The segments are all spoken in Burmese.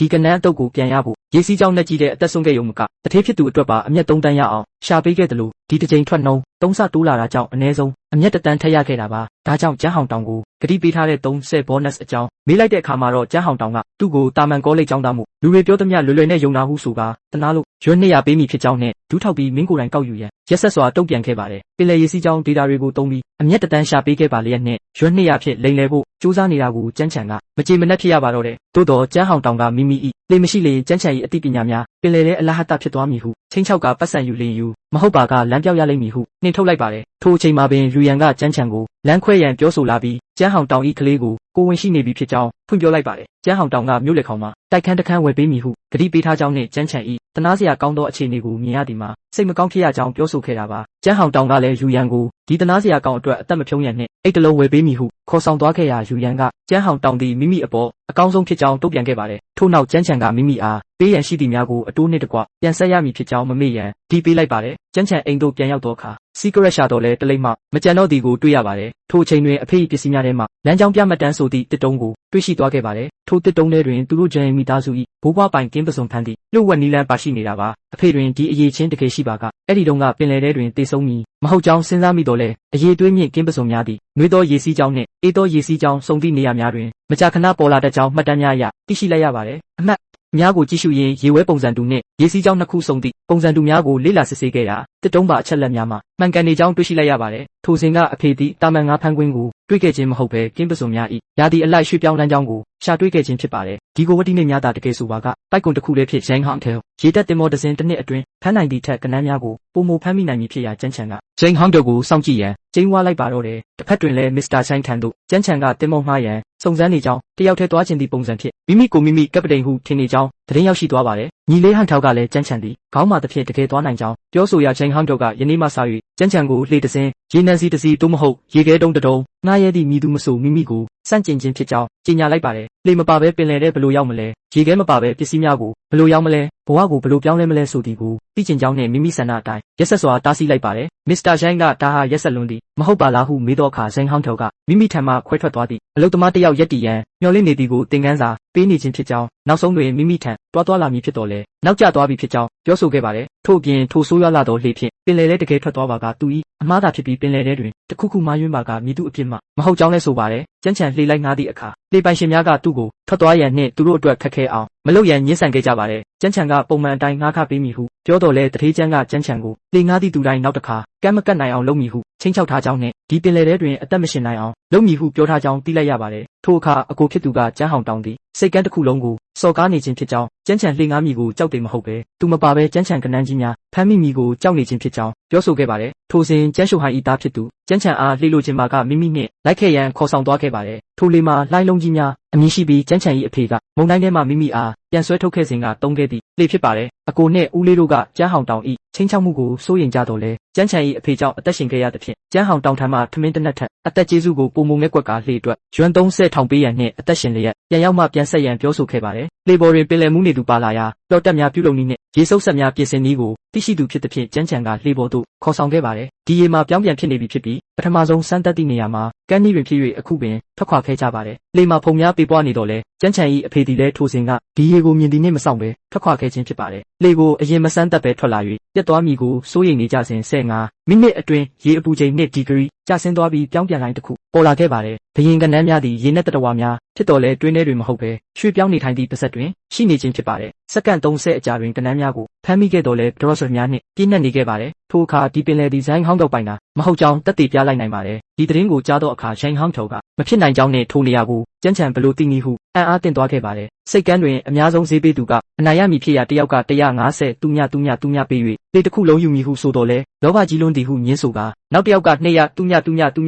ဒီကနန်းအတုပ်ကိုပြန်ရဖို့ရေစီးကြောင်းနဲ့ကြီးတဲ့အသက်ဆုံးခဲ့ရုံမကတထေးဖြစ်သူအတွက်ပါအမျက်3 တန်းရအောင်ရှာပေးခဲ့တယ်လို့ဒီတစ်ချိန်ထွက်နှုံး3 ဆတိုးလာတာကြောင့်အနည်းဆုံးအမျက်1 တန်းထက်ရခဲ့တာပါဒါကြောင့်ကျန်းဟောင်တောင်ကိုဂတိပေးထားတဲ့30 bonus အကြောင်းမေးလိုက်တဲ့အခါမှာတော့ကျန်းဟောင်တောင်ကသူ့ကိုတာမန်ကောလိပ်ကျောင်းသားမှုလူတွေပြောသမျှလွယ်လွယ်နဲ့ယုံနာဟုဆိုကာတနာလို့ရွှေ200ပေးမိဖြစ်ကြောင်းနဲ့ဒူးထောက်ပြီးမင်းကိုယ်တိုင်ကောက်ယူရန်ရက်ဆက်စွာတုံ့ပြန်ခဲ့ပါတယ်ပင်လယ်ရေစီးကြောင်းဒေတာတွေကိုသုံးပြီးအမျက်1 တန်းရှာပေးခဲ့ပါလျက်နဲ့ရွှေ200ဖြစ်လိမ်လည်ဖို့စူးစမ်းနေတာကိုကျန်းချန်ကမကြေမနက်ဖြစ်ရပါတော့တယ်သို့တော်ကျန်းဟောင်တောင်ကမိမိ၏လေမရှိလေကျန်းချန်၏အသိပညာများပင်လယ်ထဲအလဟတဖြစ်သွားမည်ဟုချင်းချောက်ကပတ်စံယူလင်ယူမဟုတ်ပါကလမ်းပြောက်ရလိမ့်မည်ဟုနှင်ထုတ်လိုက်ပါတယ်ထိုအချိန်မှာပင်ယူရန်ကကျန်းချန်ကိုလမ်းခွဲရန်ပြောဆိုလာပြီးကျန်းဟောင်တောင်၏ကလေးကိုကိုဝင်ရှိနေပြီဖြစ်ကြောင်းဖွင့်ပြောလိုက်ပါတယ်ကျန်းဟောင်တောင်ကမြို့လက်ခေါင်မှာတိုက်ခန်းတစ်ခန်းဝယ်ပေးမည်ဟုဂတိပေးထားကြောင်းနဲ့ကျန်းချန်၏တနာစရာကောင်းသောအခြေအနေကိုမြင်ရသည်မှာစိတ်မကောင်းဖြစ်ရကြောင်းပြောဆိုခဲ့တာပါကျန်းဟောင်တောင်ကလည်းယူရန်ကိုဒီတနာစရာကောင်းအတွက်အသက်မဖြုံးရန်နဲ့အိတ်တလုံးဝယ်ပေးမည်ဟုခေါ်ဆောင်သွားခဲ့ရာယူရန်ကကျန်းဟောင်တောင်သည်မိမိအပေါ်အကောင်းဆုံးဖြစ်ကြောင်းတုံ့ပြန်ခဲ့ပါတယ်ထို့နောက်ကျန်းချန်ကမိမိအားပေးရန်ရှိသည့်များကိုအတိုးနှင့်တကွပြန်ဆက်ရမည်ဖြစ်ကြောင်းမမေ့ရန်ဒီပေးလိုက်ပါတယ်ကျန်းချန်အိမ်သို့ပြန်ရောက်သောအခါစီကရက်ရှာတော်လဲတလိမ့်မှမကြံတော့သည်ကိုတွေ့ရပါတယ်ထိုအချိန်တွင်အဖေ၏ပစ္စည်းများထဲမှလမ်းကြောင်းပြမှတ်တမ်းဆိုသည့်တစ်တုံးကိုတွေ့ရှိသွားခဲ့ပါတယ်ထိုတစ်တုံးထဲတွင်သူတို့ဂျန်မိသားစု၏ဘိုးဘွားပိုင်ကင်းပစုံဖန်းသည့်လျှို့ဝှက်နီလန်းပါရှိနေတာပါအဖေတွင်ဒီအရေးချင်းတကယ်ရှိပါကအဲ့ဒီတုန်းကပင်လယ်ထဲတွင်တေဆုံးမည်မဟုတ်ကြောင်းစဉ်းစားမိတော့လဲအရေးတွေးမြင့်ကင်းပစုံများသည့်နှွေးသောရေစီးကြောင်းနှင့်အေးသောရေစီးကြောင်းစုံသည့်နေရာများတွင်မကြာခဏပေါ်လာတတ်ကြောင်းမှတ်တမ်းများအရသိရှိလိုက်ရပါတယ်အမှတ်များကိုကြည့်ရှုရင်းရေဝဲပုံစံတူနှင့်ရေစီးကြောင်း2 ခုစုံသည့်ပုံစံတူများကိုလေ့လာစစ်ဆေးခဲ့ရာတစ်တုံးပါအချက်လက်များမှာမှန်ကန်နေကြောင်းတွေ့ရှိလိုက်ရပါတယ်ထိုစဉ်ကအဖေသည်တာမန်ငါးဖမ်းကွင်းကိုတွေ့ခဲ့ခြင်းမဟုတ်ဘဲကင်းပစုံများ၏ရာသီအလိုက်ရွှေ့ပြောင်းလမ်းကြောင်းကိုရှာတွေ့ခဲ့ခြင်းဖြစ်ပါတယ်ဒီကိုဝတိနေများသာတကယ်ဆိုပါကတိုက်ကွန်တစ်ခုလေးဖြစ်ရန်ဟောင်တယ်ရေတက်တင်မော်ဒဇင်တစ်နှစ်အတွင်းဖမ်းနိုင်သည့်ထက်ကနန်းများကိုပုံမဖမ်းမိနိုင်မည်ဖြစ်ရာကျန်းချန်ကဂျိန်ဟောင်တယ်ကိုစောင့်ကြည့်ရန်ကျင်းဝါလိုက်ပါတော့တယ်တစ်ဖက်တွင်လည်းမစ္စတာဆိုင်ထန်တို့ကျန်းချန်ကတင်မောငှားရန်စုံစမ်းနေကြောင်းတယောက်တည်းသွားခြင်းသည့်ပုံစံဖြစ်မိမိကိုမိမိကပတိန်ဟုထင်နေကြောင်းသတင်းရောက်ရှိသွားပါတယ်ညီလေးဟန်ထောက်ကလည်းကျန်းချန်သည်ခေါင်းမာတစ်ဖြစ်တကယ်သွားနိုင်ကြောင်းပြောဆိုရာဂျိန်ဟောင်တယ်ကယနေ့မှစ၍ကျန်းချန်ကိုလှေတစင်းရေနံစီတစ်စီးသို့မဟုတ်ရေခဲတုံးတစ်တုံးငှားရဲသည့်မိသူမဆိုမိမိကိုစန့်ကျင်ခြင်းဖြစ်ကြောင်းကြေညာလိုက်ပါတယ်လှေမပါဘဲပင်လယ်ထဲဘလို့ရောက်မလဲရေခဲမပါဘဲပစ္စည်းများကိုဘလို့ရောက်မလဲဘဝကိုဘလို့ပြောင်းလဲမလဲဆိုသည်ကိုသိကျင်ကြောင်းနဲ့မိမိဆန္ဒအတိုင်းရက်ဆက်စွာတားဆီးလိုက်ပါတယ်မစ္စတာရှိုင်းကဒါဟာရက်ဆက်လွန်းသည်မဟုတ်ပါလားဟုမေးတော့အခါဇိန်ဟောင်ထောက်ကမိမိထံမှခွဲထွက်သွားသည့်အလုသမားတစ်ယောက်ရက်တည်ရန်မျှော်လင့်နေသည်ကိုသင်ခန်းစာပေးနေခြင်းဖြစ်ကြောင်းနောက်ဆုံးတွင်မိမိထံတွားလာမည်ဖြစ်တော်လဲနောက်ကျသွားပြီဖြစ်ကြောင်းပြောဆိုခဲ့ပါတယ်ထို့အပြင်ထိုဆိုးရွားလာသောလှေဖြင့်ပင်လယ်ထဲတကယ်ထွက်သွားပါကသူ၏အမှားသာဖြစ်ပြီးပင်လယ်ထဲတွင်တခုခုမှားယွင်းပါကမည်သူအဖြစ်မှမဟုတ်ကြောင်းလဲဆိုပါတယ်ကျန်းချန်လှေလိုက်ငှားသည့်အခါလှေပိုင်ရှင်များကသူ့ကိုထွက်သွားရန်နှင့်သူတို့အတွက်ခက်ခဲအောင်မလုပ်ရန်ညှဉ်းဆန်ခဲ့ကြပါတယ်ကျန်းချန်ကပုံမှန်အတိုင်းငှားခပေးမည်ဟုပြောတော်လဲတထေးကျန်းကကျန်းချန်ကိုလှေငှားသည့်သူတိုင်းနောက်တစ်ခါကမ်းမကတ်နိုင်အောင်လုပ်မည်ဟုချင်းချောက်ထားကြောင်းနဲ့ဒီပင်လယ်ထဲတွင်အသက်မရှင်နိုင်အောင်လုပ်မည်ဟုပြောထားကြောင်းသိလိုက်ရပါတယ်ထိုအခါအကိုဖြစ်သူကကျန်းဟောင်တောင်သည်စိတ်ကန်းတစ်ခုလုံးကိုစော်ကားနေခြင်းဖြစ်ကြောင်းကျန်းချန်လှေငှားမည်ကိုကြောက်တယ်မဟုတ်ပဲသူမပါပဲကျန်းချန်ကနန်းကြီးများဖမ်းမိမည်ကိုကြောက်နေခြင်းဖြစ်ကြောင်းပြောဆိုခဲ့ပါတယ်ထိုစဉ်ကျန်းရှုဟိုင်ဤသားဖြစ်သူကျန်းချန်အားလှေလိုခြင်းပါကမိမိနှင့်လိုက်ခဲ့ရန်ခေါ်ဆောင်သွားခဲ့ပါတယ်ထိုလှေမှာလှိုင်းလုံးကြီးများအမည်ရှိပြီးကျန်းချန်၏အဖေကမုန်တိုင်းထဲမှမိမိအားပြန်ဆွဲထုတ်ခဲ့စဉ်ကတုံးခဲ့သည့်လှေဖြစ်ပါတယ်အကိုနှင့်ဦးလေးတို့ကကျန်းဟောင်တောင်၏ချင်းချောက်မှုကိုစိုးရင်ကြတော့လဲကျန်းချန်၏အဖေကြောင့်အသက်ရှင်ခဲ့ရသဖြင့်ကျန်းဟောင်တောင်ထံမှထမင်းတနက်ထက်အသက်ကျေးဇူးကိုပုံမုံငက်ကွက်ကလှေအတွက်ရွမ်30ထောင်ပေးရန်နှင့်အသက်ရှင်လျက်ပြန်ရောက်မှပြန်ဆက်ရန်ပြောဆိုခဲ့ပါတယ်လှေပေါ်တွင်ပင်လယ်မှုနေသူပါလာရာတော်တက်များပြုလုပ်နည်းနှင့်ရေစုပ်ဆက်များပြင်ဆင်နည်းကိုသိရှိသူဖြစ်သဖြင့်ကျန်းချန်ကလှေပေါ်သို့ခေါ်ဆောင်ခဲ့ပါတယ်ဒီရေမှာပြောင်းပြန်ဖြစ်နေပြီဖြစ်ပြီးပထမဆုံးစမ်းသပ်သည့်နေရာမှာကမ်းနီးတွင်ဖြစ်၍အခုပင်ထွက်ခွာခဲ့ကြပါတယ်လှေမှာဖုံများပေပွားနေတော့လဲကျန်းချန်၏အဖေသည်လည်းထိုစဉ်ကဒီရေကိုမြင်သည်နှင့်မဆောင်ပဲထွက်ခွာခဲ့ခြင်းဖြစ်ပါတယ်လှေကိုအရင်မစမ်းသပ်ပဲထွက်လာ၍ပြတ်သွားမည်ကိုစိုးရိမ်နေကြစဉ်15မိနစ်အတွင်းရေအပူချိန်2 ဒီဂရီကျဆင်းသွားပြီးပြောင်းပြန်လိုင်းတစ်ခုပေါ်လာခဲ့ပါတယ်ဘရင်ကနန်းများသည်ရေနက်တတဝါများဖြစ်တော်လဲတွင်းထဲတွင်မဟုတ်ပဲရွှေ့ပြောင်းနေထိုင်သည့်ပါဆက်တွင်ရှိနေခြင်းဖြစ်ပါတယ်စက္ကန့်30အကြာတွင်ကနန်းများကိုဖမ်းမိခဲ့တော်လဲဒရော့ဆာများနှင့်ပြည့်နှက်နေခဲ့ပါတယ်ထိုအခါဒီပင်လယ်သည်ဇိုင်းဟောင်းတော့ပိုင်တာမဟုတ်ကြောင်းတက်တည်ပြလိုက်နိုင်ပါတယ်ဒီသတင်းကိုကြားတော့အခါရိုင်းဟောင်းထော်ကမဖြစ်နိုင်ကြောင်းနဲ့ထိုနေရာကိုကျန်းချန်ဘလို့သိနည်းဟုအံ့အားသင့်သွားခဲ့ပါတယ်စိတ်ကန်းတွင်အများဆုံးဈေးပေးသူကအနိုင်ရမည်ဖြစ်ရာတယောက်က150သူညပေး၍လေတစ်ခုလုံးယူမည်ဟုဆိုတော်လဲလောဘကြီးလွန်းသည်ဟုညင်းဆိုကာနောက်တစ်ယောက်က200သူ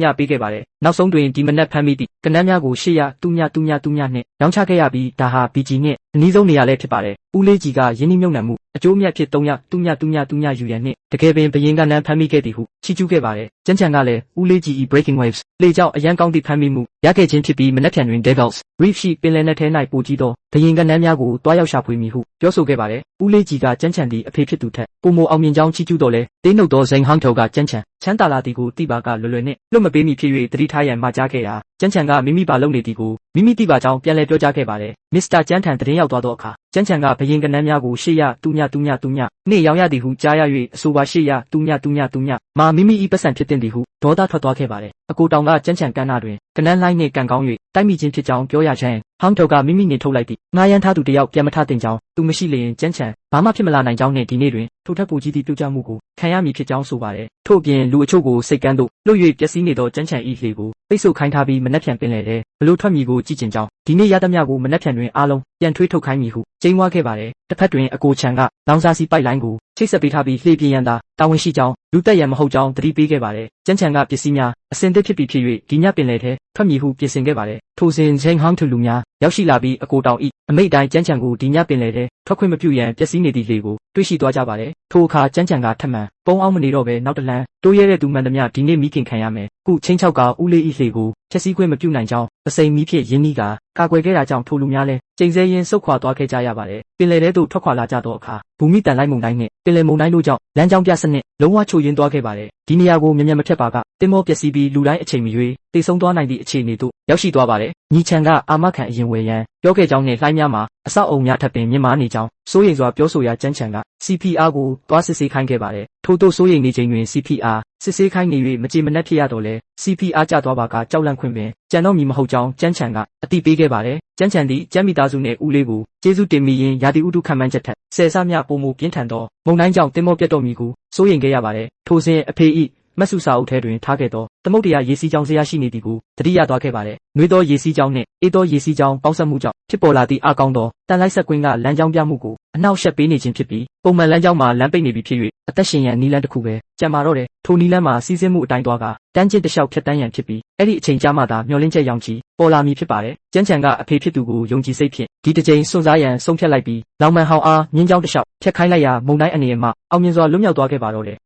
ညပေးခဲ့ပါတယ်နောက်ဆုံးတွင်ဒီမနက်ဖမ်းမိသည့်ကနန်းများကို800သူညနှင့်ရောင်းချခဲ့ရပြီးဒါဟာ BG နှင့်အနည်းဆုံးနေရာလဲဖြစ်ပါတယ်ဦးလေးကြီးကယင်းနှိမ့်မြုပ်နှံမှုအကျိုးမြတ်ဖြစ်300သူညယူရန်နှင့်တကယ်ပင်ဘရင်ကနန်းဖမ်းမိခဲ့သည်ဟုချီးကျူးခဲ့ပါတယ်ကျန်းချန်ကလည်းဦးလေးကြီး breaking waves လေကြောင့်အရန်ကောင်းသည့်ဖမ်းမိမှုရခဲ့ခြင်းဖြစ်ပြီးမနက်ဖြန်တွင် Devils Reef ရှိပင်လယ်နက်ထဲ၌ပိုကြီးသော ဘယင်ကနန်းများကိုတွားရောက်ရှာဖွေမည်ဟုပြောဆိုခဲ့ပါတယ်။ဦးလေးကြီးကကြမ်းချန်သည့်အဖေဖြစ်သူထက်ပိုမိုအောင်မြင်ကြောင်းချီးကျူးတော်လဲတင်းနှုတ်သောဇိန်ဟောင်းထော်ကကြမ်းချန်ချမ်းသာလာသည်ကိုတိပါကလွယ်လွယ်နှင့်လွတ်မပေးမီဖြစ်၍တတိထားရန်မှာကြားခဲ့ရာကြမ်းချန်ကမိမိပါလုပ်နေသည်ကိုမိမိတိပါကြောင်းပြန်လည်ပြောကြားခဲ့ပါတယ်။မစ္စတာကျန်းထန်တရင်ရောက်သွားသောအခါကျန်းချန်ကဘယင်ကနန်းများကိုရှေ့ရတူညနှင့်ရောင်းရသည်ဟုကြားရ၍အဆိုပါရှေ့ရတူညမာမိမိ၏ပတ်စံဖြစ်တင်သည်ဟုဒေါသထွက်သွားခဲ့ပါတယ်။အကိုတောင်ကကျန်းချန်ကန်းနာတွင်ကနန်းလိုင်းနှင့်ကန်ကောင်း၍တိုက်မိခြင်းဖြစ်ကြောင်းပြောရချမ်းဟောင်းထော်ကမိမိနေထုတ်လိုက်သည်ငားရန်ထားသူတယောက်ပြန်မထတင်ကြောင်းသူမရှိလျင်ကျန်းချန်ဘာမှဖြစ်မလာနိုင်ကြောင်းနှင့်ဒီနေ့တွင်ထိုထက်ပိုကြီးသည့်ပြုကြမှုကိုခံရမည်ဖြစ်ကြောင်းဆိုပါတယ်။ထို့ပြင်လူအချို့ကိုစိတ်ကန်းသို့လွတ်၍ပျက်စီးနေသောကျန်းချန်၏လှေကိုပိတ်ဆို့ခိုင်းထားပြီးမနှက်ဖြန်ပင်လေတဲ့ဘလို့ထွက်မည်ကိုကြည့်ကျင်ကြောင်းဒီနေ့ရသမျှကိုမနှက်ဖြန်တွင်အားလုံးပြန်ထွေးထုတ်ခိုင်းမည်ဟုကျိန်းဝါခဲ့ပါတယ်။တစ်ဖက်တွင်အကိုချန်ကလောင်စာစီပိုက်လိုင်းကိုချိတ်ဆက်ပေးထားပြီးလှေပြေးရန်သာတာဝန်ရှိကြောင်းလူတက်ရန်မဟုတ်ကြောင်းသတိပေးခဲ့ပါတယ်။ကျန်းချန်ကပစ္စည်းများအစင်သစ်ဖြစ်ပြီးဖြစ်၍ဒီညပင်လေထဲထွက်မည်ဟုပြင်ဆင်ခဲ့ပါတယ်။ထိုစဉ်ချိန်ဟောင်းထလူများရောက်ရှိလာပြီးအကိုတောင်ဤအမိတ်တိုင်းကျန်းချန်ကိုဒီညပင်လေထဲထွက်ခွင့်မပြုရန်ပျက်စီးနေသည့်လှေကိုတွေ့ရှိသွားကြပါတယ်။ထိုအခါကျန်းချန်ကထပ်မံပုံအောင်မနေတော့ပဲနောက်တလန်းတိုးရဲတဲ့သူမှန်သမျှဒီနေ့မိခင်ခံရမယ်။ခုချင်းချောက်ကဦးလေးဤလှေကိုဖျက်ဆီးခွင့်မပြုနိုင်ကြောင်းပစိန်မီးဖြစ်ရင်းနှီးကကာကွယ်ခဲ့တာကြောင့်ထိုလူများလဲကျိန်ဆဲရင်းဆုတ်ခွာသွားခဲ့ကြရပါတယ်။ပင်လယ်ထဲသို့ထွက်ခွာလာကြသောအခါဘူမိတန်လိုက်မုန်တိုင်းနှင့်ပင်လယ်မုန်တိုင်းတို့ကြောင့်လမ်းကြောင်းပြစနစ်လုံးဝချို့ယွင်းသွားခဲ့ပါတယ်။ဒီနေရာကိုမြန်မဖြတ်ပါကတင်မောပျက်စီးပြီးလူတိုင်းအချိန်မီ၍တိတ်ဆုံးသွားနိုင်သည့်အခြေအနေသို့ရောက်ရှိသွားပါတယ်။ညီချန်ကအာမခံအရင်ဝယ်ရန်ပြောခဲ့ကြောင်းနှင့်လှိုင်းများမှာအဆောက်အုံများထပ်ပင်မြင့်မားနေကြောင်းစိုးရိမ်စွာပြောဆိုရာကျန်းချန်က CPR ကိုတွားစစ်ဆေးခိုင်းခဲ့ပါတယ်။ထို့သို့စိုးရိမ်နေချိန်တွင် CPR စစ်ဆေးခိုင်းနေ၍မကြေမနက်ဖြစ်ရတော့လဲ CPR ကျသွားပါကကြောက်လန့်ခွင့်ပင်ကြံတော့မီမဟုတ်ကြောင်းကျန်းချန်ကအတိပေးခဲ့ပါတယ်။ကျန်းချန်သည်ကျန်းမိသားစုနှင့်ဦးလေးကိုကျေးဇူးတင်မိရင်ရာသီဥတုခံမှန်းချက်ထက်ဆယ်ဆများပိုမိုပြင်းထန်သောမုန်တိုင်းကြောင့်တင်မောပြတ်တော်မီကိုစိုးရိမ်ခဲ့ရပါတယ်။ထိုစဉ်အဖေ၏မတ်စုစာအုပ်ထဲတွင်ထားခဲ့သောသမုတ်တရားရေစီးကြောင်းဇရာရှိနေသည်ကိုတတိယသွားခဲ့ပါတယ်။နှွေးသောရေစီးကြောင်းနှင့်အေးသောရေစီးကြောင်းပေါင်းစပ်မှုကြောင့်ဖြစ်ပေါ်လာသည့်အကောင်းသောတန်လိုက်ဆက်ကွင်းကလမ်းကြောင်းပြမှုကိုအနှောက်အယှက်ပေးနေခြင်းဖြစ်ပြီးပုံမှန်လမ်းကြောင်းမှာလမ်းပိတ်နေပြီဖြစ်၍အသက်ရှင်ရန်နီလန်းတစ်ခုပဲကြံပါတော့တယ်။ထိုနီလန်းမှာစီးဆင်းမှုအတိုင်းသွားကတန်းကျစ်တစ်လျှောက်ဖြတ်တန်းရန်ဖြစ်ပြီးအဲ့ဒီအချိန်ကြာမှသာမျောလင်းချက်ရောင်ချီပေါ်လာမည်ဖြစ်ပါတယ်။ကျန်းချန်ကအဖေဖြစ်သူကိုယုံကြည်စိတ်ဖြင့်ဒီတစ်ကြိမ်စွန့်စားရန်ဆုံးဖြတ်လိုက်ပြီးလောင်မန်ဟောင်းအားမြင်းကြောင်းတစ်လျှောက်ဖြတ်ခိုင်းလိုက်ရာမုန်တိုင်းအနေနဲ့မှအောင်မြင်စွာလွတ်မြောက်သွားခဲ့ပါတော့တယ်